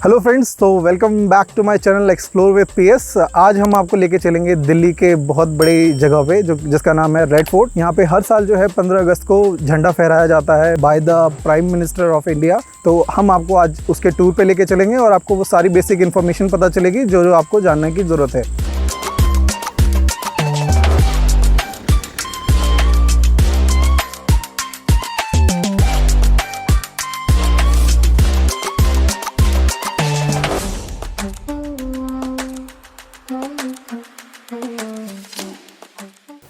Hello friends, तो welcome back to my channel explore with PS. आज हम आपको लेके चलेंगे दिल्ली के बहुत बड़ी जगह पे जिसका नाम है रेड फोर्ट। यहाँ पे हर साल जो है 15 अगस्त को झंडा फहराया जाता है by the prime minister of India. तो हम आपको आज उसके टूर पे लेके चलेंगे और आपको वो सारी बेसिक इन्फॉर्मेशन पता चलेगी जो आपको जानने की ज़रूरत है।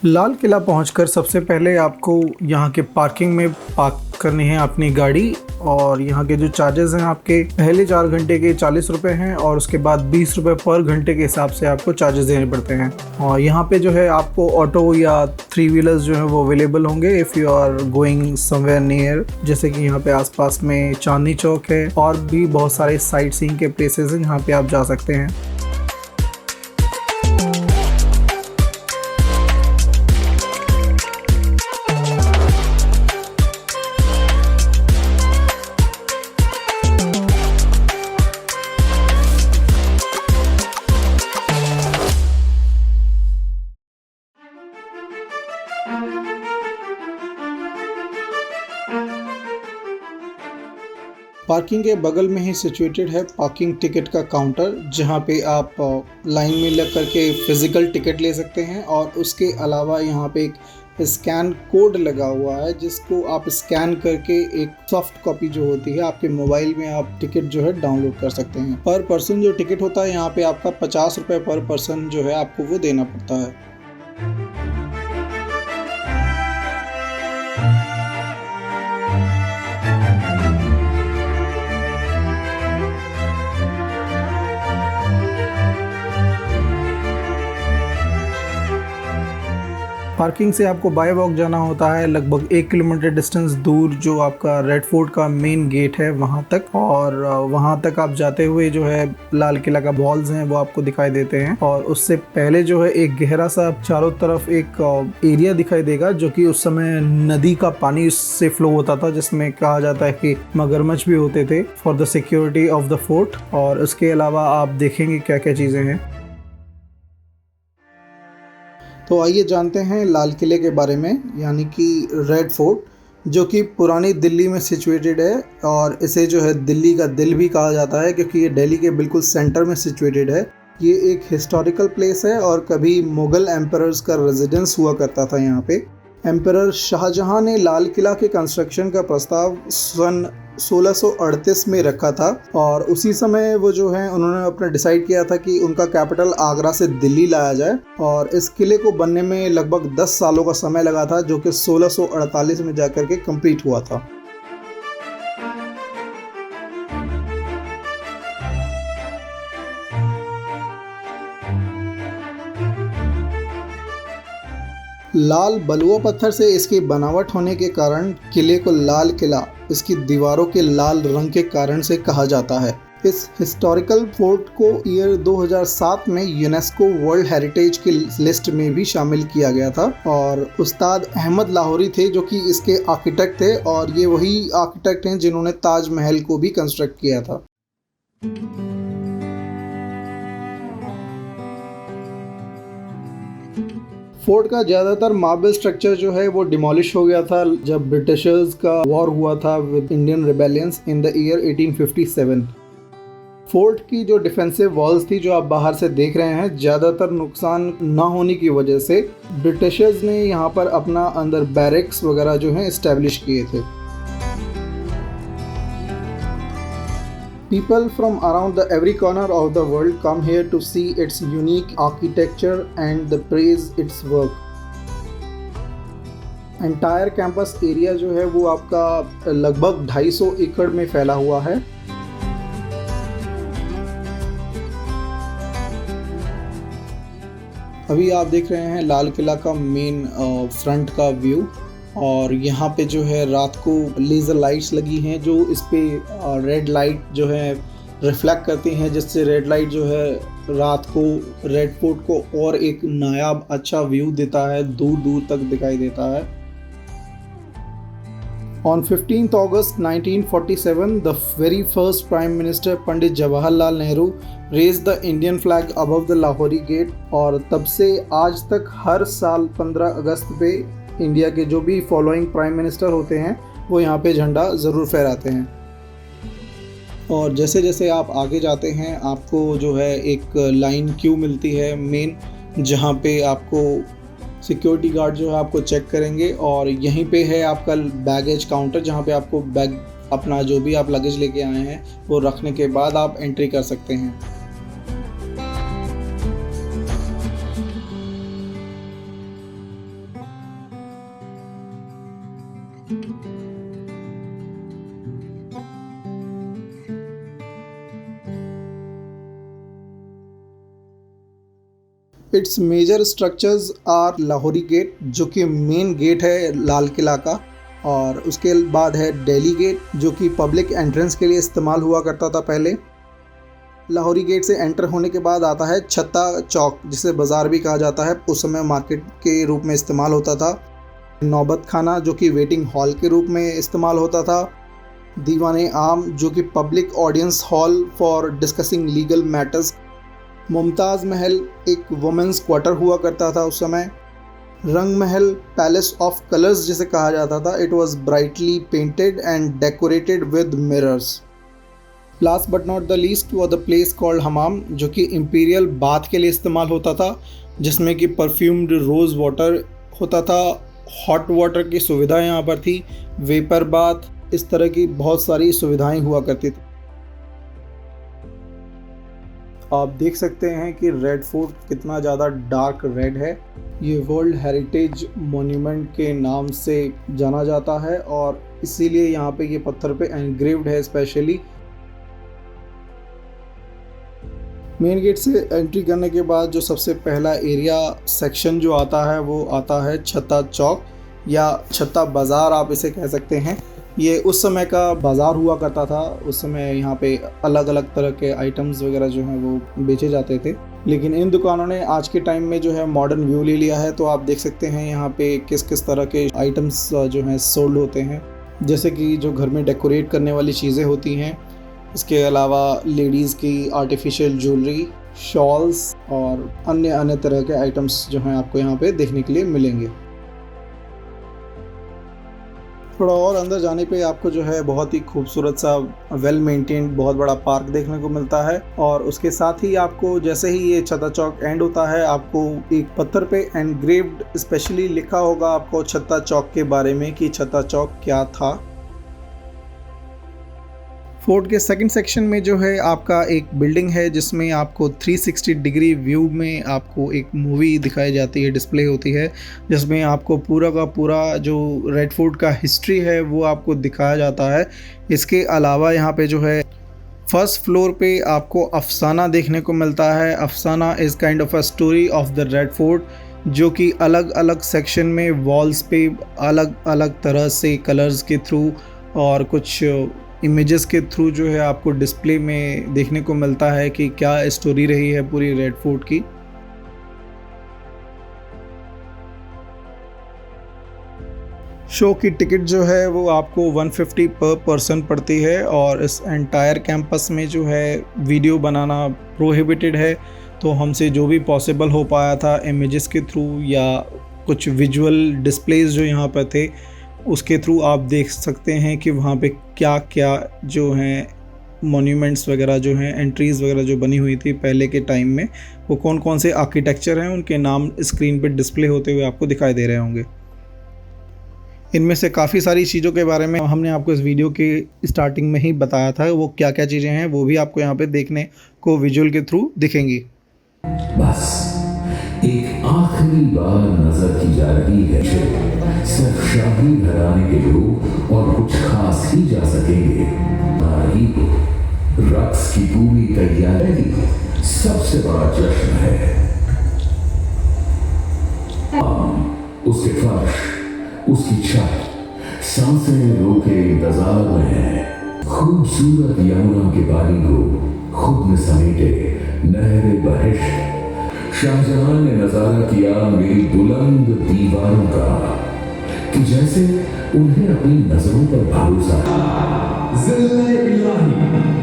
लाल किला पहुंचकर सबसे पहले आपको यहाँ के पार्किंग में पार्क करनी है अपनी गाड़ी। और यहाँ के जो चार्जेस हैं आपके पहले 4 घंटे के 40 रुपये हैं और उसके बाद 20 रुपये पर घंटे के हिसाब से आपको चार्जेस देने पड़ते हैं। और यहाँ पे जो है आपको ऑटो या 3 व्हीलर्स जो है वो अवेलेबल होंगे if you are going somewhere near. जैसे कि यहाँ पे आसपास में चांदनी चौक है और भी बहुत सारे साइट सीइंग के प्लेसेस हैं जहाँ पे आप जा सकते हैं। पार्किंग के बगल में ही सिचुएटेड है पार्किंग टिकट का काउंटर, जहां पे आप लाइन में लग करके फिज़िकल टिकट ले सकते हैं। और उसके अलावा यहां पे एक स्कैन कोड लगा हुआ है जिसको आप स्कैन करके एक सॉफ्ट कॉपी जो होती है आपके मोबाइल में आप टिकट जो है डाउनलोड कर सकते हैं। पर पर्सन जो टिकट होता है यहाँ पे आपका 50 रुपये पर पर्सन जो है आपको वो देना पड़ता है। पार्किंग से आपको बाय वॉक जाना होता है लगभग 1 किलोमीटर डिस्टेंस दूर जो आपका रेड फोर्ट का मेन गेट है वहाँ तक। और वहाँ तक आप जाते हुए जो है लाल किला का वॉल्स हैं वो आपको दिखाई देते हैं। और उससे पहले जो है एक गहरा सा चारों तरफ एक एरिया दिखाई देगा जो कि उस समय नदी का पानी उससे फ्लो होता था, जिसमें कहा जाता है कि मगरमच्छ भी होते थे for the security of the fort. और उसके अलावा आप देखेंगे क्या क्या चीज़ें हैं। तो आइए जानते हैं लाल किले के बारे में, यानी कि रेड फोर्ट, जो कि पुरानी दिल्ली में सिचुएटेड है। और इसे जो है दिल्ली का दिल भी कहा जाता है क्योंकि ये दिल्ली के बिल्कुल सेंटर में सिचुएटेड है। ये एक हिस्टोरिकल प्लेस है और कभी मुग़ल एम्परर्स का रेजिडेंस हुआ करता था यहाँ पे। एम्परर शाहजहां ने लाल किला के कंस्ट्रक्शन का प्रस्ताव सन 1638 में रखा था। और उसी समय वो जो है उन्होंने अपना डिसाइड किया था कि उनका कैपिटल आगरा से दिल्ली लाया जाए। और इस किले को बनने में लगभग 10 सालों का समय लगा था, जो कि 1648 में जाकर के कंप्लीट हुआ था। लाल बलुआ पत्थर से इसकी बनावट होने के कारण किले को लाल किला इसकी दीवारों के लाल रंग के कारण से कहा जाता है। इस हिस्टोरिकल फोर्ट को ईयर 2007 में यूनेस्को वर्ल्ड हेरिटेज की लिस्ट में भी शामिल किया गया था। और उस्ताद अहमद लाहौरी थे जो कि इसके आर्किटेक्ट थे, और ये वही आर्किटेक्ट हैं जिन्होंने ताजमहल को भी कंस्ट्रक्ट किया था। फोर्ट का ज़्यादातर मार्बल स्ट्रक्चर जो है वो डिमोलिश हो गया था जब ब्रिटिशर्स का वॉर हुआ था with Indian rebellions in the year 1857। Fort की जो डिफेंसिव वॉल्स थी जो आप बाहर से देख रहे हैं, ज़्यादातर नुकसान ना होने की वजह से ब्रिटिशर्स ने यहाँ पर अपना अंदर बैरक्स वगैरह जो है इस्टेब्लिश किए थे। People from around every corner of the world come here to see its unique architecture and praise its work. Entire campus area जो है वो आपका लगभग 250 एकड़ में फैला हुआ है। अभी आप देख रहे हैं लाल किला का मेन फ्रंट का व्यू। और यहाँ पे जो है रात को लेज़र लाइट्स लगी हैं जो इस पे रेड लाइट जो है रिफ्लेक्ट करती हैं, जिससे रेड लाइट जो है रात को रेड फोर्ट को और एक नायाब अच्छा व्यू देता है, दूर दूर तक दिखाई देता है। On 15th August 1947, the very first Prime Minister Pandit Jawaharlal Nehru raised the Indian flag above the Lahori Gate और तब से आज तक हर साल 15 अगस्त पे इंडिया के जो भी फॉलोइंग प्राइम मिनिस्टर होते हैं वो यहाँ पे झंडा ज़रूर फहराते हैं। और जैसे जैसे आप आगे जाते हैं आपको जो है एक लाइन क्यू मिलती है मेन, जहाँ पे आपको सिक्योरिटी गार्ड जो है आपको चेक करेंगे और यहीं पे है आपका बैगेज काउंटर, जहाँ पे आपको बैग अपना जो भी आप लगेज लेके आए हैं वो रखने के बाद आप एंट्री कर सकते हैं। It's major structures are Lahori gate, जो कि मेन गेट है लाल किला का, और उसके बाद है दिल्ली गेट जो कि पब्लिक एंट्रेंस के लिए इस्तेमाल हुआ करता था पहले। लाहौरी गेट से एंटर होने के बाद आता है छत्ता चौक, जिसे बाज़ार भी कहा जाता है, उस समय मार्केट के रूप में इस्तेमाल होता था। नौबत खाना जो कि वेटिंग हॉल के रूप में इस्तेमाल होता था। दीवाने आम जो कि public audience hall for discussing legal matters. Mumtaz महल एक वुमेंस क्वार्टर हुआ करता था उस समय। रंग महल पैलेस ऑफ कलर्स जिसे कहा जाता था, it was brightly painted and decorated with mirrors. Last but not the least was the place called हमाम, जो कि इम्पीरियल बाथ के लिए इस्तेमाल होता था, जिसमें कि परफ्यूम्ड रोज़ वाटर होता था। हॉट वाटर की सुविधा यहाँ पर थी, वेपर बाथ, इस तरह की बहुत सारी सुविधाएं हुआ करती थी। आप देख सकते हैं कि रेड फोर्ट कितना ज़्यादा डार्क रेड है। ये वर्ल्ड हेरिटेज मॉन्यूमेंट के नाम से जाना जाता है और इसीलिए यहाँ पे ये पत्थर पे एनग्रेव्ड है स्पेशली। मेन गेट से एंट्री करने के बाद जो सबसे पहला एरिया सेक्शन जो आता है वो आता है छत्ता चौक या छत्ता बाज़ार आप इसे कह सकते हैं। ये उस समय का बाज़ार हुआ करता था। उस समय यहाँ पे अलग अलग तरह के आइटम्स वगैरह जो हैं वो बेचे जाते थे, लेकिन इन दुकानों ने आज के टाइम में जो है मॉडर्न व्यू ले लिया है। तो आप देख सकते हैं यहाँ पे किस किस तरह के आइटम्स जो हैं सोल्ड होते हैं, जैसे कि जो घर में डेकोरेट करने वाली चीज़ें होती हैं, इसके अलावा लेडीज़ की आर्टिफिशियल ज्वेलरी, शॉल्स और अन्य तरह के आइटम्स जो हैं आपको यहाँ पे देखने के लिए मिलेंगे। थोड़ा और अंदर जाने पे आपको जो है बहुत ही खूबसूरत सा वेल मेंटेन्ड बहुत बड़ा पार्क देखने को मिलता है। और उसके साथ ही आपको जैसे ही ये छत्ता चौक एंड होता है, आपको एक पत्थर पे एनग्रेव्ड स्पेशली लिखा होगा आपको छत्ता चौक के बारे में कि छत्ता चौक क्या था। फोर्ट के सेकंड सेक्शन में जो है आपका एक बिल्डिंग है जिसमें आपको 360 डिग्री व्यू में आपको एक मूवी दिखाई जाती है, डिस्प्ले होती है, जिसमें आपको पूरा का पूरा जो रेड फोर्ट का हिस्ट्री है वो आपको दिखाया जाता है। इसके अलावा यहाँ पे जो है फर्स्ट फ्लोर पे आपको अफसाना देखने को मिलता है। अफसाना is kind of a story of the red fort, जो कि अलग अलग सेक्शन में वॉल्स पे अलग अलग तरह से कलर्स के थ्रू और कुछ इमेजेस के थ्रू जो है आपको डिस्प्ले में देखने को मिलता है कि क्या स्टोरी रही है पूरी रेड फोर्ट की। शो की टिकट जो है वो आपको 150 पर पर्सन पड़ती है और इस एंटायर कैंपस में जो है वीडियो बनाना प्रोहिबिटेड है। तो हमसे जो भी पॉसिबल हो पाया था इमेजेस के थ्रू या कुछ विजुअल डिस्प्लेज जो यहाँ पर थे उसके थ्रू आप देख सकते हैं कि वहाँ पे क्या क्या जो हैं मॉन्यूमेंट्स वगैरह जो हैं, एंट्रीज़ वगैरह जो बनी हुई थी पहले के टाइम में, वो कौन कौन से आर्किटेक्चर हैं, उनके नाम स्क्रीन पे डिस्प्ले होते हुए आपको दिखाई दे रहे होंगे। इनमें से काफ़ी सारी चीज़ों के बारे में हमने आपको इस वीडियो के स्टार्टिंग में ही बताया था, वो क्या क्या चीज़ें हैं वो भी आपको यहाँ पे देखने को विजुअल के थ्रू दिखेंगी। बस एक आखिरी बार नजर की जा रही है, सिर्फ शाही घराने के लोग और कुछ खास ही जा सकेंगे। रक्स की पूरी तैयारी सबसे बड़ा जश्न है। उसके फर्श, उसकी छत, सांसें रोके इंतजार में है। खूबसूरत यमुना के बारी को खुद में समेटे नहरे बहिश्त। शाहजहां ने नजारा किया मेरी बुलंद दीवारों का, कि जैसे उन्हें अपनी नजरों पर भरोसा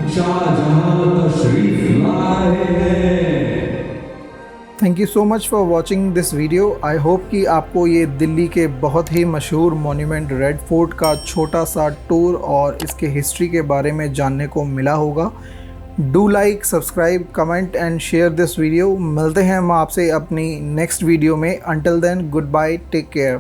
शाहजहां तशरीफ लाए हैं। Thank you so much for watching this video. I hope कि आपको ये दिल्ली के बहुत ही मशहूर मॉन्यूमेंट रेड फोर्ट का छोटा सा टूर और इसके हिस्ट्री के बारे में जानने को मिला होगा। Do like, subscribe, comment and share this video. मिलते हैं हम आपसे अपनी नेक्स्ट वीडियो में। Until then, good bye, take care.